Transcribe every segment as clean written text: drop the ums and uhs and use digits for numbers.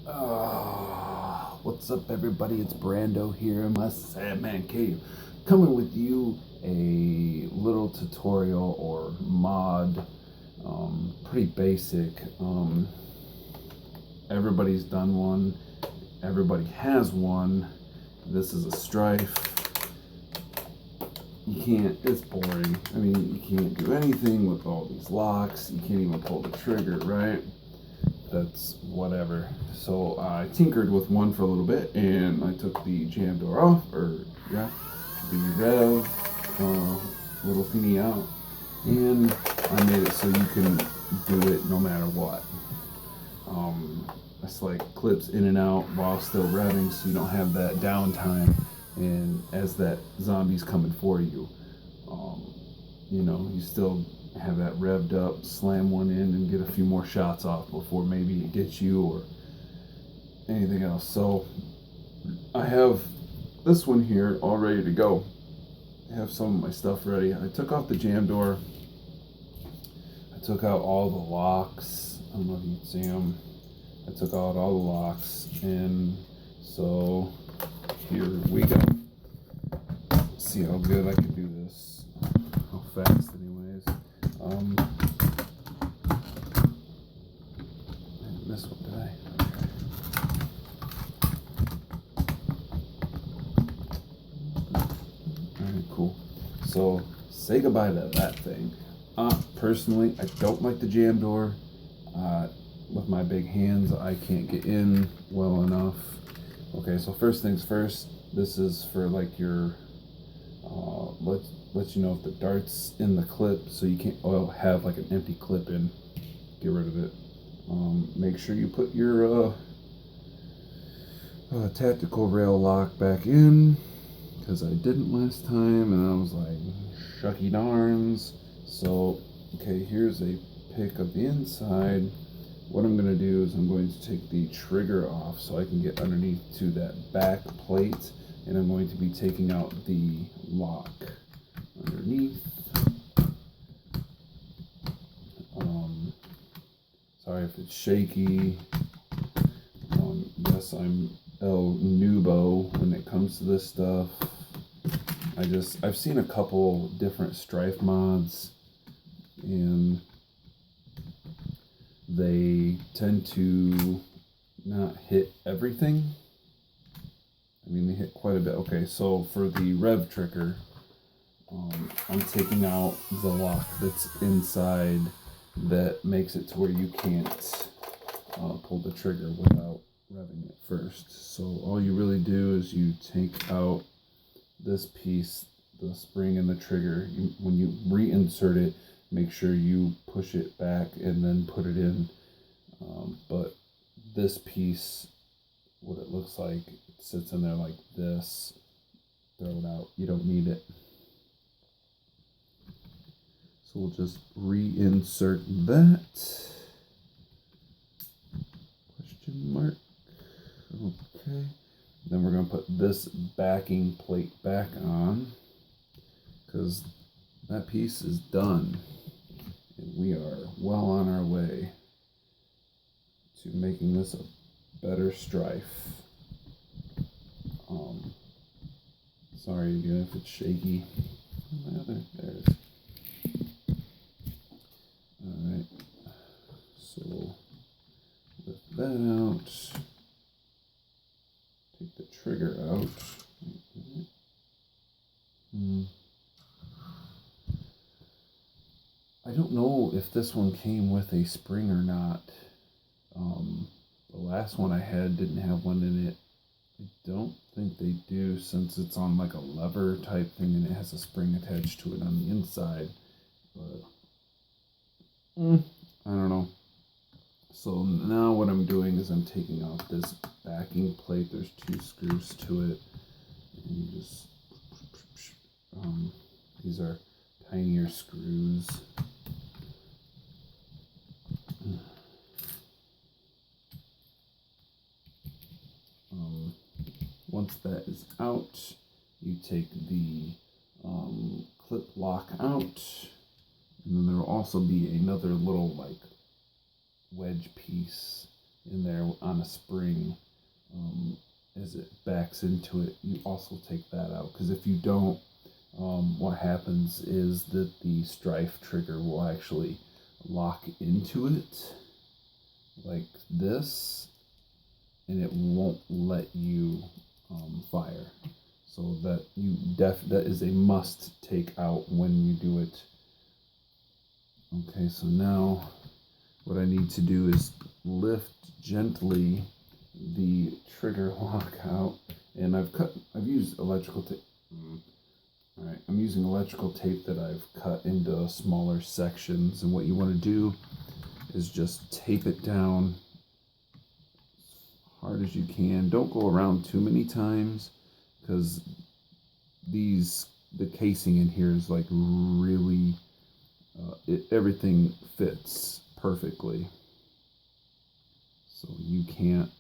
What's up, everybody? It's Brando here in my Sandman Cave, coming with you a little tutorial or mod. Pretty basic. Everybody's done one. Everybody has one. This is a Stryph. You can't. It's boring. I mean, you can't do anything with all these locks. You can't even pull the trigger, right? That's whatever. So I tinkered with one for a little bit, and I took the jam door off, the rev little thingy out, and I made it so you can do it no matter what. It's like clips in and out while still revving, so you don't have that downtime, and as that zombie's coming for you, you still have that revved up, slam one in and get a few more shots off before maybe it gets you or anything else. So I have this one here all ready to go. I have some of my stuff ready. I took off the jam door. I took out all the locks. I don't know if you can see them. I took out all the locks, and so here we go. See how good I can do this. How fast anyways. I didn't miss one, did I? Okay. Alright, cool. So, say goodbye to that thing. Personally, I don't like the jam door. With my big hands, I can't get in well enough. Okay, so first things first, this is for like your, let you know if the dart's in the clip, so you can't have like an empty clip in. Get rid of it. Make sure you put your tactical rail lock back in, because I didn't last time, and I was like, shucky darns. So, okay, here's a pic of the inside. What I'm going to do is I'm going to take the trigger off so I can get underneath to that back plate, and I'm going to be taking out the lock underneath. Sorry if it's shaky. Yes, I'm El Nubo when it comes to this stuff. I've seen a couple different Stryph mods, and they tend to not hit everything. I mean, they hit quite a bit. Okay, so for the rev trigger, I'm taking out the lock that's inside that makes it to where you can't pull the trigger without revving it first. So all you really do is you take out this piece, the spring and the trigger. When you reinsert it, make sure you push it back and then put it in. But this piece, what it looks like, it sits in there like this. Throw it out. You don't need it. So we'll just reinsert that. Question mark. Okay. Then we're going to put this backing plate back on, because that piece is done. And we are well on our way to making this a better Stryph. Sorry again if it's shaky. There it is. Alright, so lift that out, take the trigger out. I don't know if this one came with a spring or not. The last one I had didn't have one in it. I don't think they do, since it's on like a lever type thing and it has a spring attached to it on the inside. But I don't know. So now what I'm doing is I'm taking off this backing plate. There's 2 screws to it, and you just these are tinier screws. Once that is out, you take the clip lock out, and then there will also be another little like wedge piece in there on a spring, as it backs into it, you also take that out. Because if you don't, what happens is that the Stryph trigger will actually lock into it like this, and it won't let you fire. So that that is a must take out when you do it. Okay, so now what I need to do is lift gently the trigger lock out, and I've used electrical tape. All right, I'm using electrical tape that I've cut into smaller sections, and what you want to do is just tape it down as hard as you can. Don't go around too many times, because the casing in here is like really, everything fits perfectly, so you can't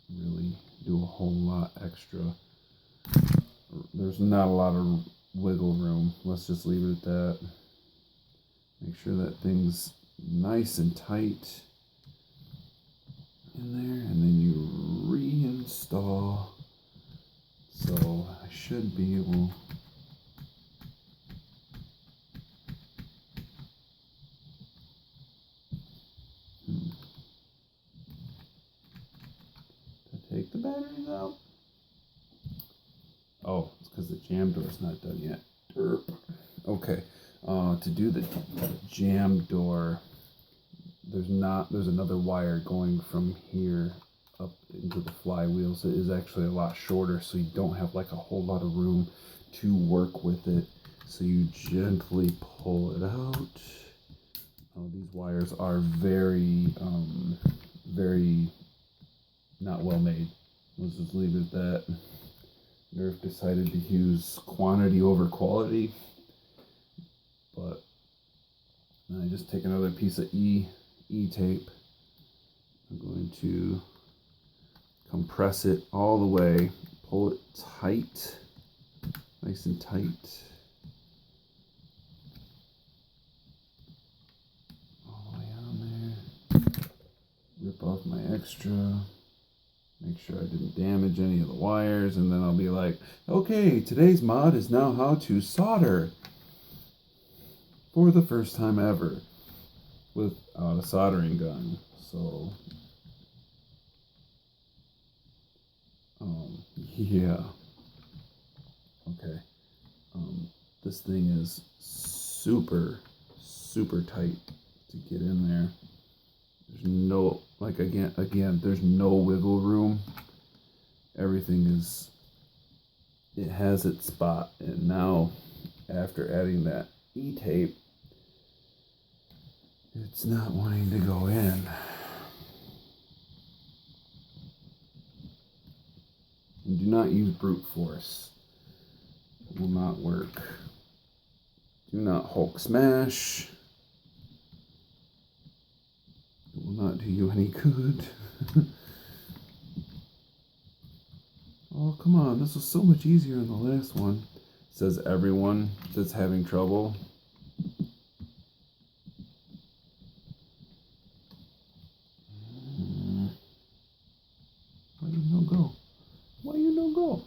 really do a whole lot extra. There's not a lot of wiggle room. Let's just leave it at that. Make sure that thing's nice and tight in there, and then you reinstall. So I should be able to take the batteries out. Oh, it's because the jam door's not done yet. Okay, to do the jam door, there's another wire going from here up into the flywheel, so it is actually a lot shorter, so you don't have like a whole lot of room to work with it. So you gently pull it out. These wires are very, very not well made. Let's just leave it at that. Nerf decided to use quantity over quality, but I just take another piece of E tape. I'm going to compress it all the way, pull it tight, nice and tight, all the way on there. Rip off my extra. Make sure I didn't damage any of the wires, and then I'll be like, okay, today's mod is now how to solder for the first time ever without a soldering gun. So, yeah. Okay. This thing is super, super tight to get in there. There's no, like, again, there's no wiggle room. Everything it has its spot. And now, after adding that E-tape, it's not wanting to go in. And do not use brute force. It will not work. Do not Hulk smash. It will not do you any good. Oh, come on. This was so much easier in the last one. It says everyone that's having trouble. Why you no go? Why you no go?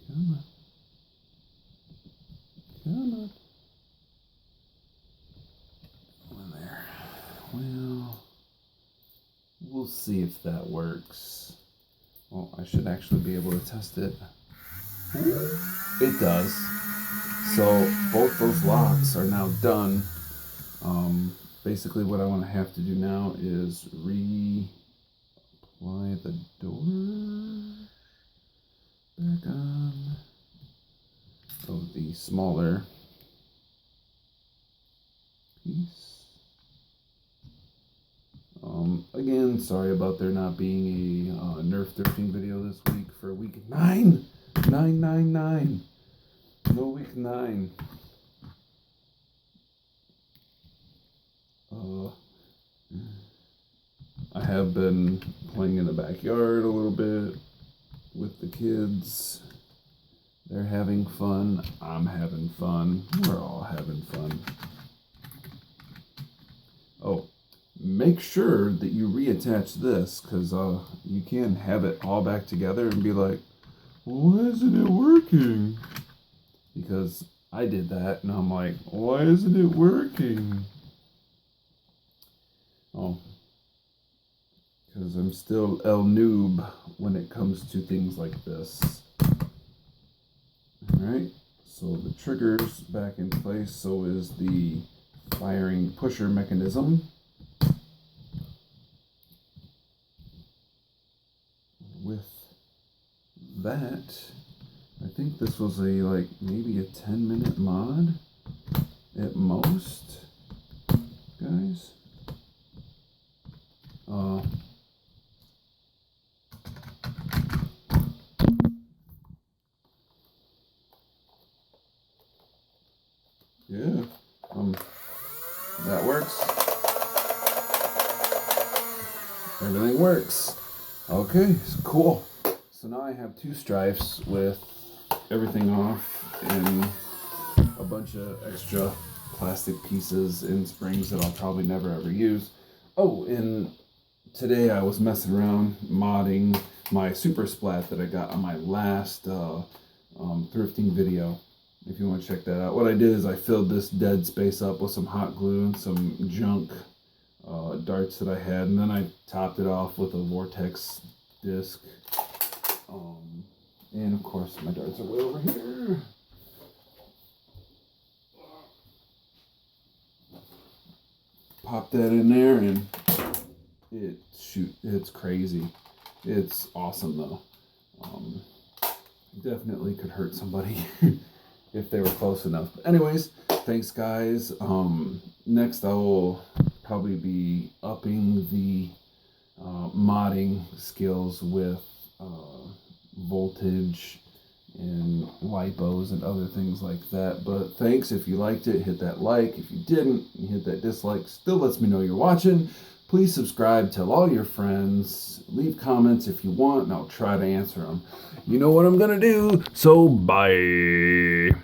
Come on. Come on. Go in there. Well, we'll see if that works. Well, I should actually be able to test it. It does. So both those locks are now done. Basically what I want to have to do now is reapply the door back on. So the smaller piece. Again, sorry about there not being a Nerf thrifting video this week for week 9. 999. No, week 9. I have been playing in the backyard a little bit with the kids. They're having fun. I'm having fun. We're all having fun. Oh, make sure that you reattach this, because you can have it all back together and be like, why isn't it working? Because I did that and I'm like, why isn't it working? Oh, because I'm still El Noob when it comes to things like this. Alright, so the trigger's back in place, so is the firing pusher mechanism. With that, I think this was maybe a 10-minute mod at most, guys. Yeah, that works. Everything works. Okay, cool. So now I have 2 Stryphs with everything off and a bunch of extra plastic pieces and springs that I'll probably never ever use. Oh, and today I was messing around modding my super splat that I got on my last thrifting video. If you want to check that out. What I did is I filled this dead space up with some hot glue and some junk darts that I had, and then I topped it off with a vortex disc. And of course my darts are way over here. Pop that in there and it's crazy. It's awesome though. Definitely could hurt somebody if they were close enough. But anyways, thanks guys. Next I will probably be upping the modding skills with voltage and lipos and other things like that. But thanks. If you liked it, hit that like. If you didn't, you hit that dislike. Still lets me know you're watching. Please subscribe, tell all your friends, leave comments if you want, and I'll try to answer them. You know what I'm gonna do, so bye.